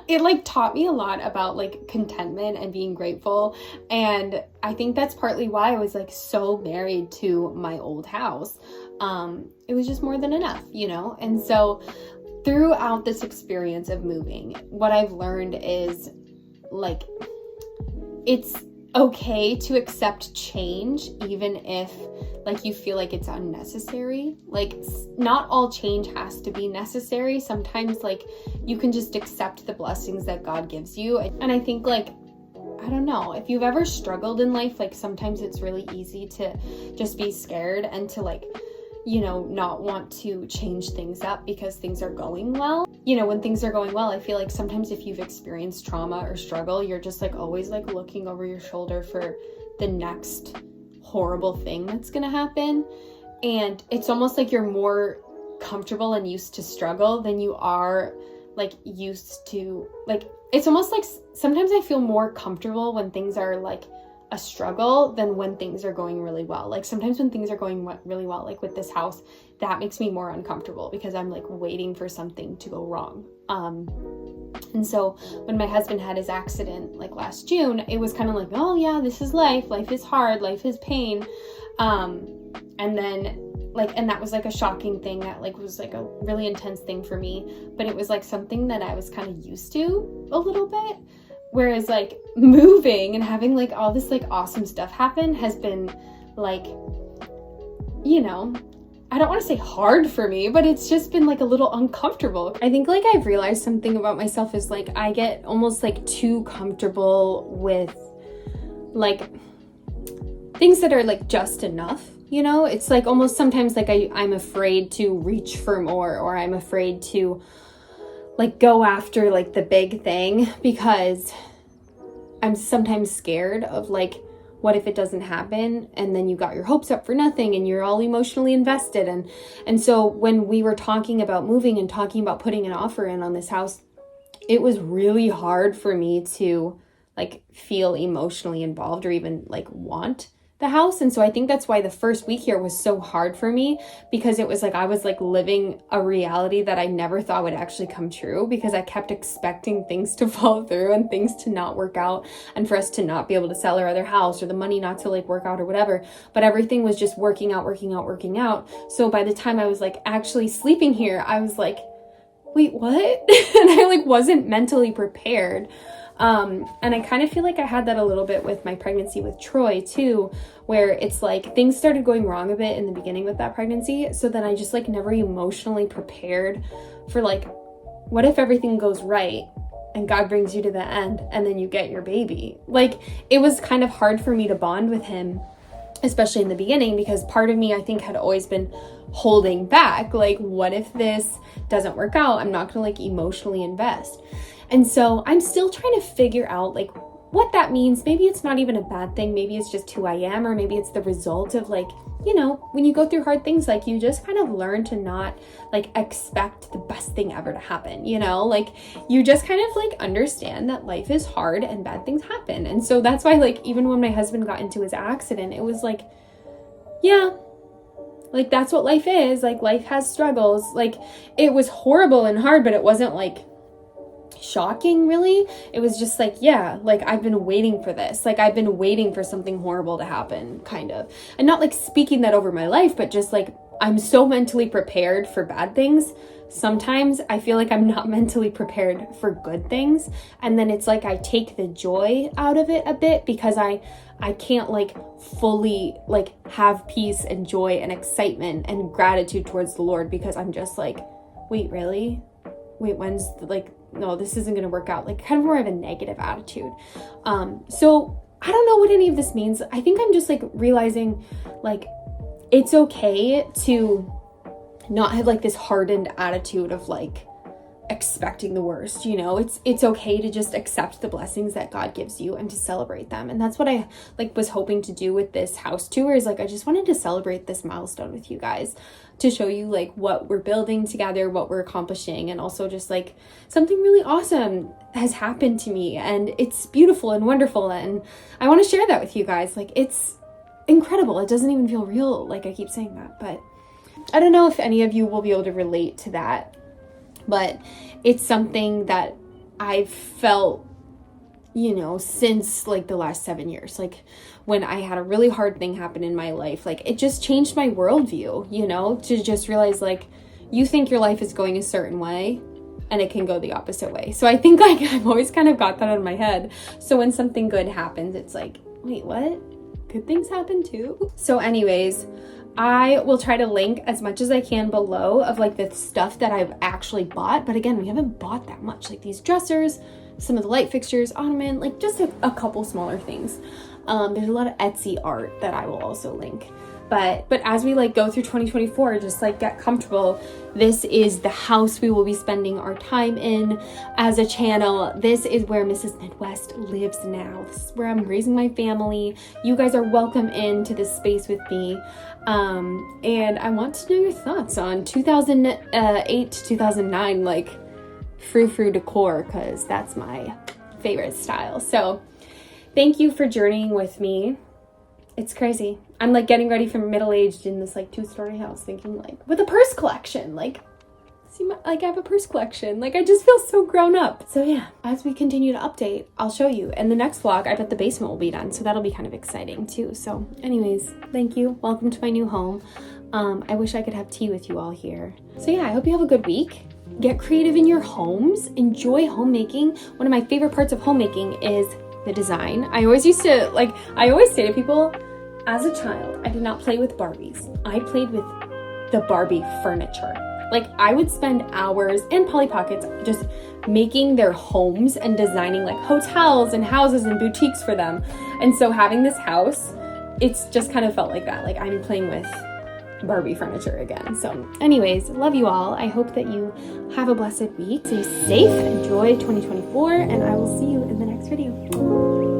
it like taught me a lot about like contentment and being grateful. And I think that's partly why I was like so married to my old house. It was just more than enough, you know? And so throughout this experience of moving, what I've learned is like, it's okay to accept change, even if like you feel like it's unnecessary. Like not all change has to be necessary. Sometimes like you can just accept the blessings that God gives you. And I think like, I don't know, if you've ever struggled in life, like sometimes it's really easy to just be scared and to like, you know, not want to change things up because things are going well. You know, when things are going well, I feel like sometimes if you've experienced trauma or struggle, you're just like always like looking over your shoulder for the next horrible thing that's gonna happen. And it's almost like you're more comfortable and used to struggle than you are like used to, like, it's almost like sometimes I feel more comfortable when things are like a struggle than when things are going really well. Like sometimes when things are going really well, like with this house, that makes me more uncomfortable because I'm like waiting for something to go wrong. And so when my husband had his accident like last June, it was kind of like, oh yeah, this is life. Life is hard. Life is pain. And then like, and that was like a shocking thing that like was like a really intense thing for me, but it was like something that I was kind of used to a little bit. Whereas like moving and having like all this like awesome stuff happen has been like, you know, I don't want to say hard for me, but it's just been like a little uncomfortable. I think like I've realized something about myself is like I get almost like too comfortable with like things that are like just enough, you know? It's like almost sometimes like I'm afraid to reach for more, or I'm afraid to like go after like the big thing because I'm sometimes scared of like, what if it doesn't happen? And then you got your hopes up for nothing and you're all emotionally invested. And so when we were talking about moving and talking about putting an offer in on this house, it was really hard for me to like feel emotionally involved or even like want the house. And so I think that's why the first week here was so hard for me, because it was like I was like living a reality that I never thought would actually come true, because I kept expecting things to fall through and things to not work out and for us to not be able to sell our other house or the money not to like work out or whatever. But everything was just working out. So by the time I was like actually sleeping here, I was like, wait, what? And I like wasn't mentally prepared. And I kind of feel like I had that a little bit with my pregnancy with Troy too, where it's like things started going wrong a bit in the beginning with that pregnancy. So then I just like never emotionally prepared for like, what if everything goes right and God brings you to the end and then you get your baby? Like it was kind of hard for me to bond with him, especially in the beginning, because part of me I think had always been holding back. Like, what if this doesn't work out? I'm not gonna like emotionally invest. And so I'm still trying to figure out like what that means. Maybe it's not even a bad thing. Maybe it's just who I am, or maybe it's the result of like, you know, when you go through hard things, like you just kind of learn to not like expect the best thing ever to happen, you know, like you just kind of like understand that life is hard and bad things happen. And so that's why like even when my husband got into his accident, it was like, yeah, like that's what life is. Like life has struggles. Like it was horrible and hard, but it wasn't like shocking really. It was just like, yeah, like I've been waiting for this. Like I've been waiting for something horrible to happen, kind of. And not like speaking that over my life, but just like I'm so mentally prepared for bad things. Sometimes I feel like I'm not mentally prepared for good things. And then it's like I take the joy out of it a bit, because I can't like fully like have peace and joy and excitement and gratitude towards the Lord, because I'm just like, wait, really? Wait, when's like, no, this isn't going to work out. Like kind of more of a negative attitude. So I don't know what any of this means. I think I'm just like realizing like it's okay to not have like this hardened attitude of like, expecting the worst, you know. It's okay to just accept the blessings that God gives you and to celebrate them. And that's what I like was hoping to do with this house tour, is like I just wanted to celebrate this milestone with you guys, to show you like what we're building together, what we're accomplishing, and also just like something really awesome has happened to me, and it's beautiful and wonderful, and I want to share that with you guys. Like, it's incredible. It doesn't even feel real, like I keep saying that, but I don't know if any of you will be able to relate to that. But it's something that I've felt, you know, since like the last 7 years. Like when I had a really hard thing happen in my life, like it just changed my worldview, you know, to just realize like you think your life is going a certain way and it can go the opposite way. So I think like I've always kind of got that out of my head. So when something good happens, it's like, wait, what? Good things happen too? So anyways, I will try to link as much as I can below of like the stuff that I've actually bought. But again, we haven't bought that much, like these dressers, some of the light fixtures, ottoman, like just a couple smaller things. There's a lot of Etsy art that I will also link. But as we like go through 2024, just like get comfortable. This is the house we will be spending our time in as a channel. This is where Mrs. Midwest lives now. This is where I'm raising my family. You guys are welcome into this space with me. And I want to know your thoughts on 2008 to 2009, like frou-frou decor, because that's my favorite style. So thank you for journeying with me. It's crazy. I'm like getting ready for middle-aged in this like 2-story house, thinking like with a purse collection, like like I have a purse collection. Like I just feel so grown up. So yeah, as we continue to update, I'll show you. And the next vlog, I bet the basement will be done. So that'll be kind of exciting too. So anyways, thank you. Welcome to my new home. I wish I could have tea with you all here. So yeah, I hope you have a good week. Get creative in your homes. Enjoy homemaking. One of my favorite parts of homemaking is the design. I always say to people, as a child, I did not play with Barbies. I played with the Barbie furniture. Like I would spend hours and Polly Pockets just making their homes and designing like hotels and houses and boutiques for them. And so having this house, it's just kind of felt like that. Like I'm playing with Barbie furniture again. So anyways, love you all. I hope that you have a blessed week. Stay safe, enjoy 2024, and I will see you in the next video.